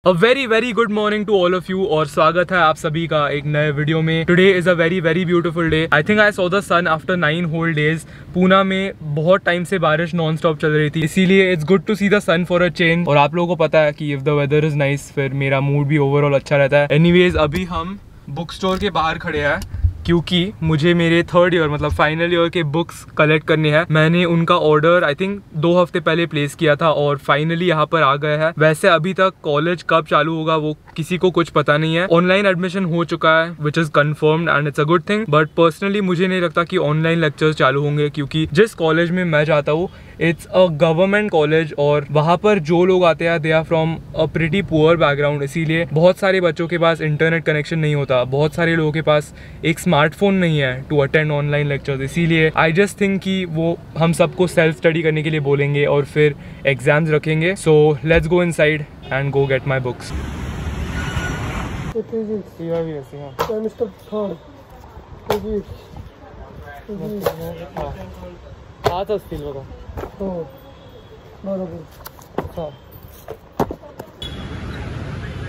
A very good morning to all of you और स्वागत है आप सभी का एक नए वीडियो में। Today is a very beautiful day. I think I saw the sun after 9 whole days. Poona में बहुत टाइम से बारिश नॉन स्टॉप चल रही थी, इसीलिए it's good to see the sun for a change. और आप लोगों को पता है कि if the weather is nice फिर मेरा मूड भी ओवरऑल अच्छा रहता है। एनीवेज अभी हम बुक स्टोर के बाहर खड़े हैं क्योंकि मुझे मेरे थर्ड ईयर मतलब फाइनल ईयर के बुक्स कलेक्ट करने हैं। मैंने उनका ऑर्डर आई थिंक 2 हफ्ते पहले प्लेस किया था और फाइनली यहाँ पर आ गया है। वैसे अभी तक कॉलेज कब चालू होगा वो किसी को कुछ पता नहीं है। ऑनलाइन एडमिशन हो चुका है which is confirmed and it's a good thing, but personally मुझे नहीं लगता कि ऑनलाइन लेक्चर्स चालू होंगे क्योंकि जिस कॉलेज में मैं जाता हूँ इट्स अ गवर्नमेंट कॉलेज और वहाँ पर जो लोग आते हैं they are from a pretty poor background. इसीलिए बहुत सारे बच्चों के पास इंटरनेट कनेक्शन नहीं होता, बहुत सारे लोगों के पास एक स्मार्टफोन नहीं है टू अटेंड ऑनलाइन लेक्चर्स। इसीलिए आई जस्ट थिंक कि वो हम सबको सेल्फ स्टडी करने के लिए बोलेंगे और फिर एग्जाम्स रखेंगे। So let's go inside and go get my books. हात असतील बघा. हो बरोबर.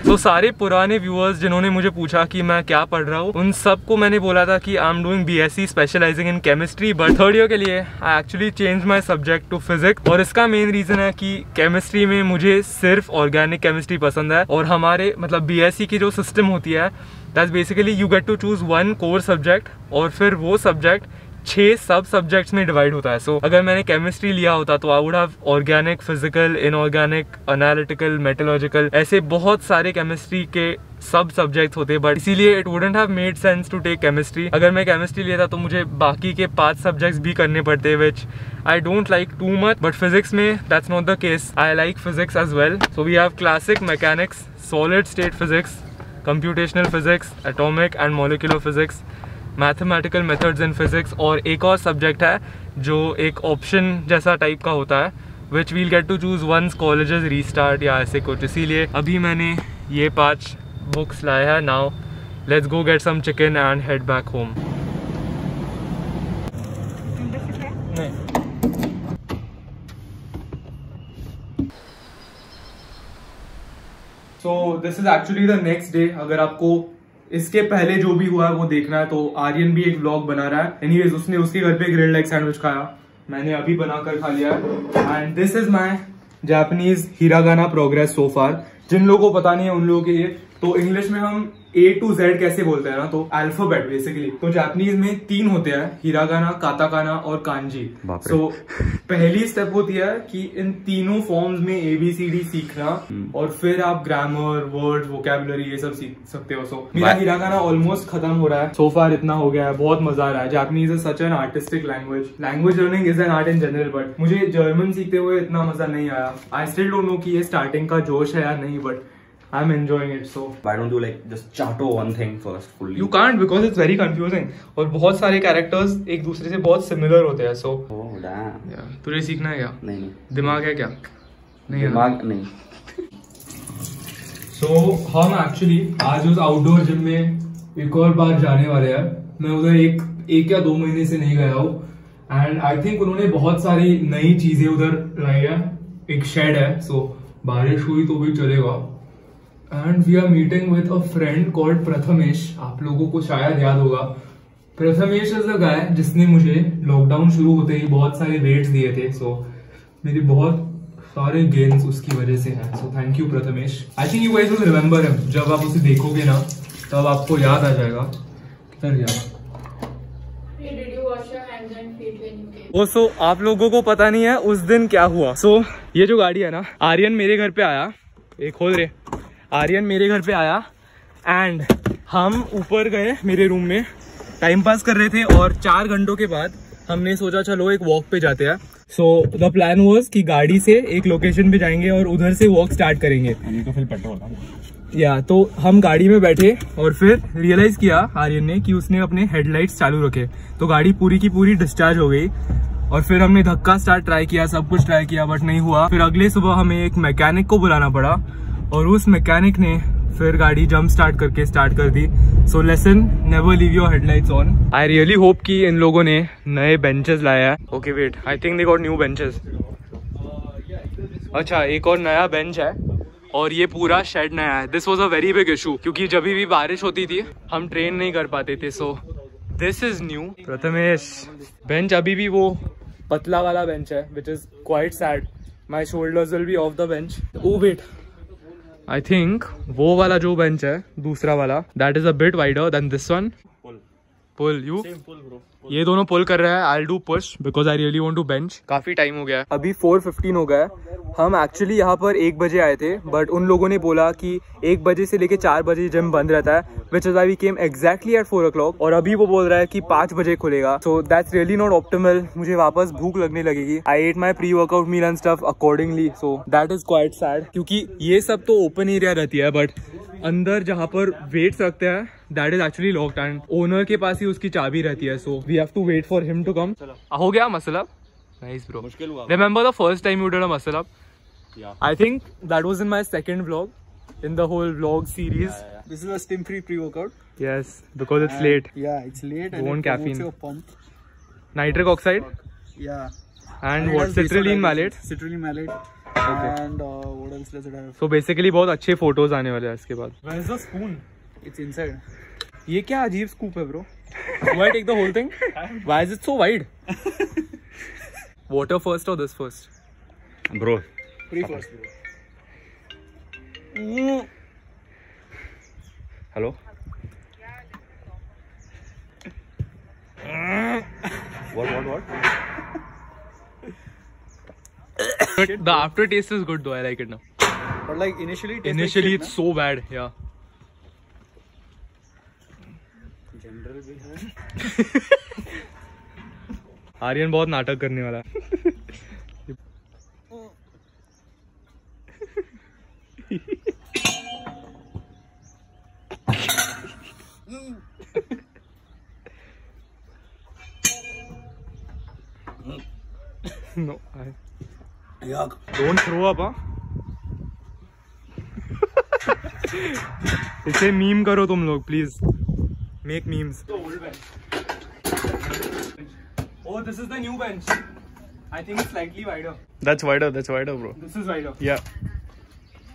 तो सारे पुराने व्यूअर्स जिन्होंने मुझे पूछा कि मैं क्या पढ़ रहा हूँ उन सबको मैंने बोला था कि I am doing BSc specialising in chemistry, but third year के लिए I actually change my subject to physics. और इसका मेन रीज़न है कि केमिस्ट्री में मुझे सिर्फ ऑर्गेनिक केमिस्ट्री पसंद है और हमारे मतलब BSc की जो सिस्टम होती है that's basically you get to choose 1 core subject और फिर वो सब्जेक्ट 6 सब सब्जेक्ट्स में डिवाइड होता है। सो अगर मैंने केमिस्ट्री लिया होता तो I would have organic, physical, inorganic, analytical, metallurgical, ऐसे बहुत सारे केमिस्ट्री के सब सब्जेक्ट्स होते, बट इसीलिए it wouldn't have made sense to take chemistry. अगर मैं केमिस्ट्री लेता तो मुझे बाकी के 5 सब्जेक्ट्स भी करने पड़ते which I don't like too much, but physics में that's not the case. I like physics as well. So we have classic mechanics, solid state physics, computational physics, atomic and molecular physics, mathematical methods in physics और एक और subject है जो एक option जैसा type का होता है which will get to choose once colleges restart या ऐसे कुछ। इसीलिए अभी मैंने ये 5 बुक्स लाए हैं। Now let's go get some chicken and head back home. So this is actually the next day. अगर आपको इसके पहले जो भी हुआ है वो देखना है तो आर्यन भी एक व्लॉग बना रहा है। एनीवेज उसने उसके घर पे ग्रिल्ड एग सैंडविच खाया, मैंने अभी बनाकर खा लिया है। And this is my Japanese hiragana progress so far. जिन लोगों को पता नहीं है उन लोगों के लिए तो इंग्लिश में हम A to Z कैसे बोलते हैं ना, तो अल्फाबेट बेसिकली। तो जापानीज में 3 होते हैं, हिरागाना, काताकाना और कांजी। सो पहली स्टेप होती है कि इन तीनों फॉर्म्स में ABCD सीखना और फिर आप ग्रामर, वर्ड, वोकैबुलरी ये सब सीख सकते हो। सो मेरा हिरागाना ऑलमोस्ट खत्म हो रहा है। सो फार इतना हो गया है, बहुत मजा आ रहा है। Japanese is such an artistic language. Language learning is an art in general, but मुझे जर्मन सीखते हुए इतना मजा नहीं आया। आई स्टिल डोंट नो कि ये स्टार्टिंग का जोश है या नहीं, but I'm enjoying it. So why don't you like just chato one thing first fully? You can't because it's very confusing. और बहुत सारे कैरेक्टर्स एक दूसरे से बहुत सिमिलर होते हैं। So oh damn. Yeah. तुझे सीखना है क्या? नहीं। दिमाग है क्या? नहीं दिमाग नहीं। So हम एक्चुअली आज उस आउटडोर जिम में एक और बार जाने वाले हैं। मैं उधर एक या 2 महीने से नहीं गया हूँ एंड आई थिंक उन्होंने बहुत सारी नई चीजें उधर लाई है। एक शेड है, सो बारिश हुई तो भी चलेगा। And we are meeting with a friend called Prathamesh. आप लोगों को शायद याद होगा, प्रथमेश इज अ गाय जिसने मुझे लॉकडाउन शुरू होते ही बहुत सारे रेट्स दिए थे। सो मेरे बहुत सारे गेन्स उसकी वजह से हैं। So thank you Prathamesh. I think you guys will remember him. जब आप उसे देखोगे ना तब आपको याद आ जाएगा। सो आप लोगों को पता नहीं है उस दिन क्या हुआ। सो ये जो गाड़ी है ना, आर्यन मेरे घर पे आया, ये खोल रहे, आर्यन मेरे घर पे आया एंड हम ऊपर गए मेरे रूम में, टाइम पास कर रहे थे और 4 घंटों के बाद हमने सोचा चलो एक वॉक पे जाते हैं। सो द प्लान वाज कि गाड़ी से एक लोकेशन पे जाएंगे और उधर से वॉक स्टार्ट करेंगे। तो फिर पेट्रोल या तो हम गाड़ी में बैठे और फिर रियलाइज किया आर्यन ने कि उसने अपने हेडलाइट्स चालू रखे, तो गाड़ी पूरी की पूरी डिस्चार्ज हो गई। और फिर हमने धक्का स्टार्ट ट्राई किया, सब कुछ ट्राई किया बट नहीं हुआ। फिर अगले सुबह हमें एक मैकेनिक को बुलाना पड़ा और उस मैकेनिक ने फिर गाड़ी जंप स्टार्ट करके स्टार्ट कर दी। So lesson, never leave your headlights on. I really hope कि इन लोगों ने नए बेंचेस लाया है। Okay wait, I think they got new benches. अच्छा, एक और नया बेंच है और ये पूरा शेड नया है। This was a very big issue क्योंकि जब भी बारिश होती थी हम ट्रेन नहीं कर पाते थे। So this is new. Prathamesh bench अभी भी वो पतला वाला बेंच है which is quite sad. My shoulders will be off the bench. Oh wait, I think वो वाला जो बेंच है दूसरा वाला that is a bit wider than this one. Pull you ये दोनों पुल कर रहा है। I do push because I really want to bench. काफी टाइम हो गया, अभी 4:15 हो गया है। हम एक्चुअली यहाँ पर 1 बजे आए थे बट उन लोगों ने बोला कि 1 बजे से लेके 4 बजे जिम बंद रहता है which is I we came exactly at 4 o'clock और अभी वो बोल रहा है कि 5 बजे खुलेगा। So that's really not optimal. मुझे वापस भूख लगने लगेगी। I ate my pre workout meal and stuff accordingly. So that is quite sad क्योंकि ये सब तो ओपन एरिया रहती है बट अंदर जहाँ पर वेट्स रखते हैं that is actually locked and owner के पास ही उसकी चाबी रहती है। So we have to wait for him to come. हो गया मसल अप? Nice bro. मुश्किल हुआ। Remember the first time you did a muscle up? Yeah. I think that was in my second vlog in the whole vlog series. Yeah. This is a stim-free pre-workout. Yes, because it's late. Yeah, it's late. You want caffeine. Your pump. Nitric oxide. Yeah. And what? Citrulline malate. Citrulline malate. Okay. And what else does it have? So basically बहुत अच्छे photos आने वाले हैं इसके बाद. Where is the spoon? It's inside. ये क्या अजीब scoop है bro? Do I take the whole thing? Why is it so wide? Water first or this first? Bro. Free first. Hello. What? The aftertaste is good though. I like it now. But like initially like it's so bad. Yeah. General भी है. आर्यन बहुत नाटक करने वाला है. No, don't throw up, huh? इसे meme करो तुम लोग please. Make memes. Oh, this is the new bench. I think it's slightly wider. That's wider, bro. This is wider. Yeah.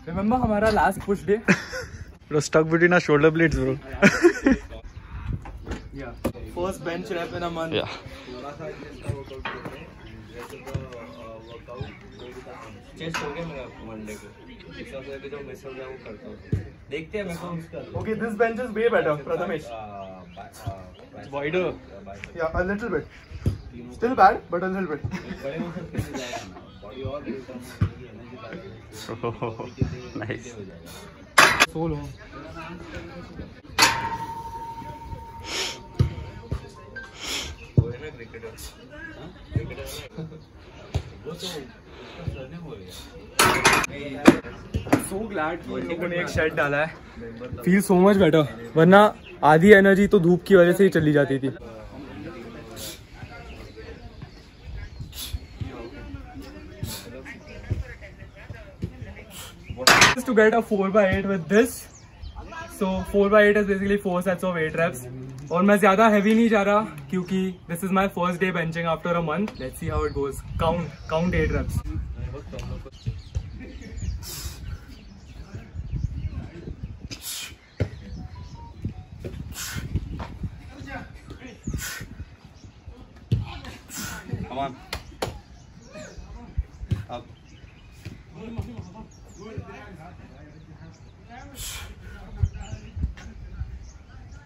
Remember हमारा last push day? It was stuck between our shoulder blades, bro. Yeah. First bench rep in a month. Yeah. Chest हो गया मेरा Monday को. इससे जो miss हो गया वो करता हूँ. देखते हैं मैं तो उसका. Okay, this bench is way better, Prathamesh. It's wider. Yeah, a little bit. Still bad, but a little bit. Oh, nice. So long. So glad कि इन लोगों ने एक शेड डाला है. Feel so much better. वरना आधी एनर्जी तो धूप की वजह से ही चली जाती थी. To get a 4x8 with this. So 4x8 is basically 4 sets of 8 reps. और मैं ज़्यादा heavy नहीं जा रहा क्योंकि this is my first day benching after a month. Let's see how it goes. Count 8 reps. Come on. Up.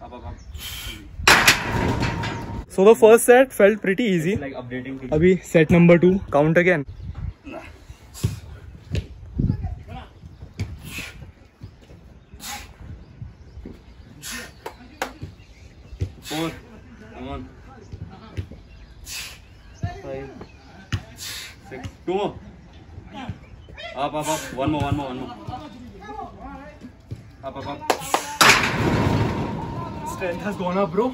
Up. So the first set felt pretty easy. Like updating. अभी set number 2. Count again. Four. Come on. 5, 6. 2 more. Up. One more. Up. Strength has gone up, bro.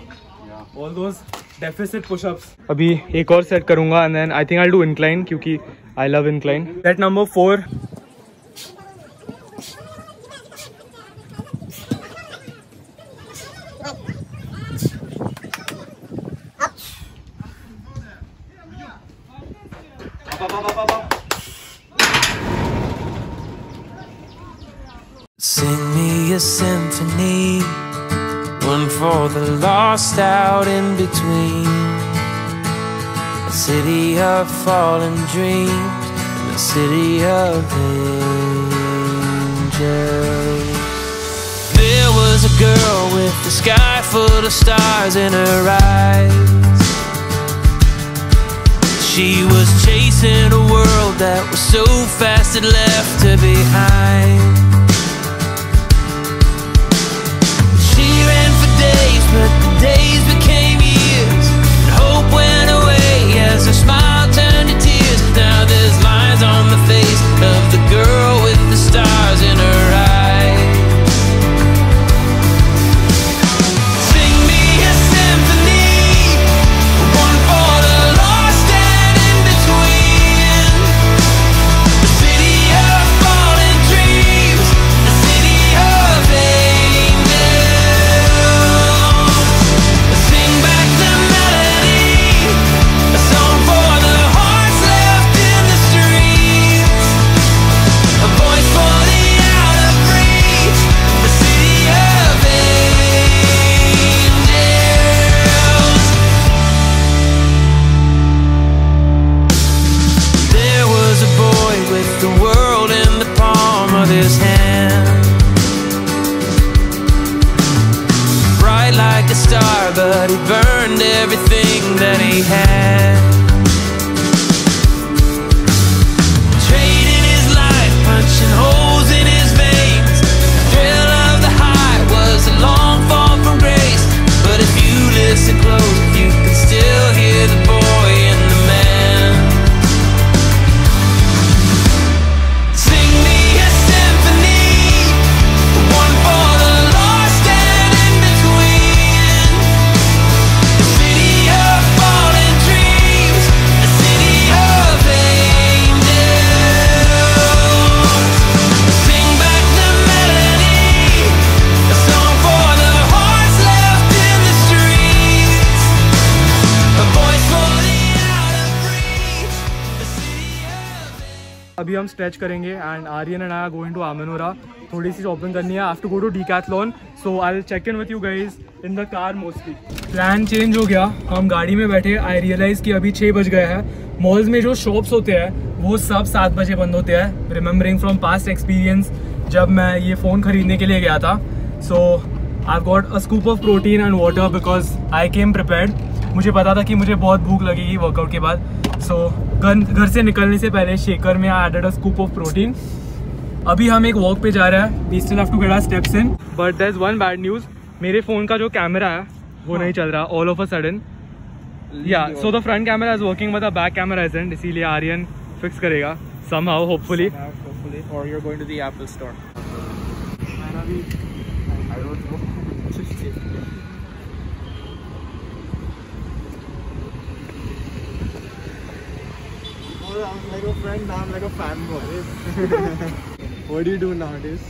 Yeah. All those deficit push-ups. अभी एक और set करूँगा and then I think I'll do incline क्योंकि I love incline. Set number 4. Up. me a symphony, one for the lost out in between. A city of fallen dreams and a city of angels. There was a girl with the sky full of stars in her eyes. She was chasing a world that was so fast it left her behind. She ran for days, but the days became years, and hope went away as her smile turned to tears. Now there's lines on the face of the girl with the stars in her eyes. Sing me a symphony, one for the lost and in between. The city of fallen dreams, the city of angels. Sing back the melody, a song for the hearts left in the streets, a voice for the out of reach, the city of angels. There was a boy with the world in the palm of his hand, bright like a star, but he burned everything that he had. Trading his life, punching holes in his veins. The thrill of the high was a long fall from grace, but if you listen close, you can still hear the boy in the man. Sing me a symphony, one for the lost and in between. The city of fallen dreams, the city of angels. Sing back the melody, a song for the hearts left in the streets, a voice for the out of reach, the city of अभी हम stretch करेंगे and Aryan and I going to Amanora. थोड़ी सी shopping करनी है. I have to go to Decathlon, so I will check in with you guys in the car mostly. Plan change हो गया. हम गाड़ी में बैठे. आई रियलाइज़ कि अभी 6 बज गए हैं. मॉल्स में जो शॉप्स होते हैं वो सब 7 बजे बंद होते हैं. रिमेंबरिंग फ्रॉम पास्ट एक्सपीरियंस जब मैं ये फ़ोन खरीदने के लिए गया था. So I got a scoop of protein and water because I came prepared. मुझे पता था कि मुझे बहुत भूख लगेगी वर्कआउट के बाद. सो घर से निकलने से पहले शेकर में I added a scoop of protein. अभी हम एक वॉक पे जा रहे हैं. We still have to get our steps in, but there is one bad news. मेरे फ़ोन का जो कैमरा है वो नहीं चल रहा all of a sudden. Yeah so the front camera is working but the back camera isn't. इसीलिए Aryan fix करेगा somehow hopefully. Or you're going to the Apple store. I don't know. I'm like a friend, now I'm like a fanboy. What do you do nowadays?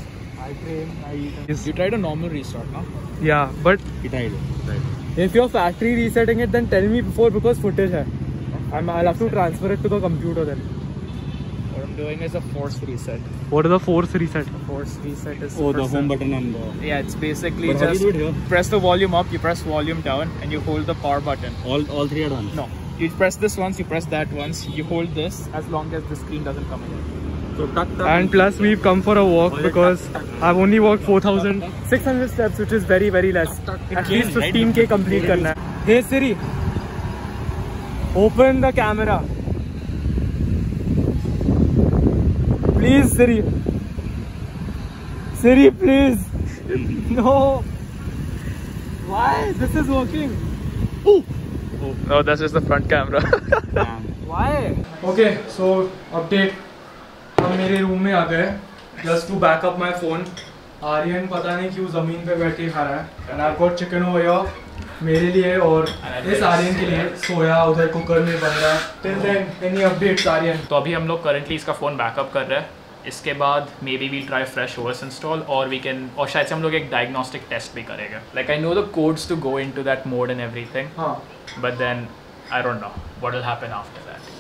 I train, I eat. You tried a normal restart, no? Yeah, but You tried it. Right. if you're factory resetting it, then tell me before because footage hai. I'll have to transfer it to the computer then. What I'm doing is a forced reset. What is the force reset? Forced reset is Oh, the home button and the... Yeah, it's basically But how do you just do it here? press the volume up, you press volume down, and you hold the power button. All three at once? No, you press this once, you press that once, you hold this as long as the screen doesn't come in. So tuck. And plus we've come for a walk because I've only walked 4,600 steps, which is very very less. At least 15k complete करना है. Hey Siri, open the camera. Please Siri. Siri, please. No. Why? This is working. No, that's just the front camera. Why? Okay, so update. हम मेरे room में आ गए just to back up my phone. Aryan पता नहीं क्यों ज़मीन पे बैठ के खा रहा है. And I've got chicken over here मेरे लिए और इस आर्यन के लिए. सोया उधर कुकर में बन रहा है. Till then, any updates Aryan? तो अभी हम लोग करंटली इसका फ़ोन बैकअप कर रहे हैं. इसके बाद maybe we'll try fresh OS install और वी कैन और शायद से हम लोग एक डायग्नोस्टिक टेस्ट भी करेंगे. Like I know the codes to go into that mode and everything, हाँ. But then I don't know what will happen after that.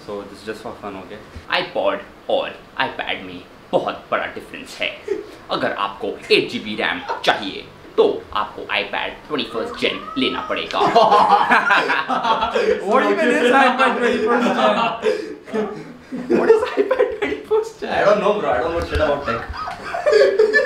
So this is just for fun, okay? iPod or iPad me. बहुत बड़ा difference है। अगर आपको 8 GB RAM चाहिए तो आपको iPad 21st Gen लेना पड़ेगा। What even is iPad 21st Gen? What is iPad 21st Gen? I don't know bro, I don't know shit about tech.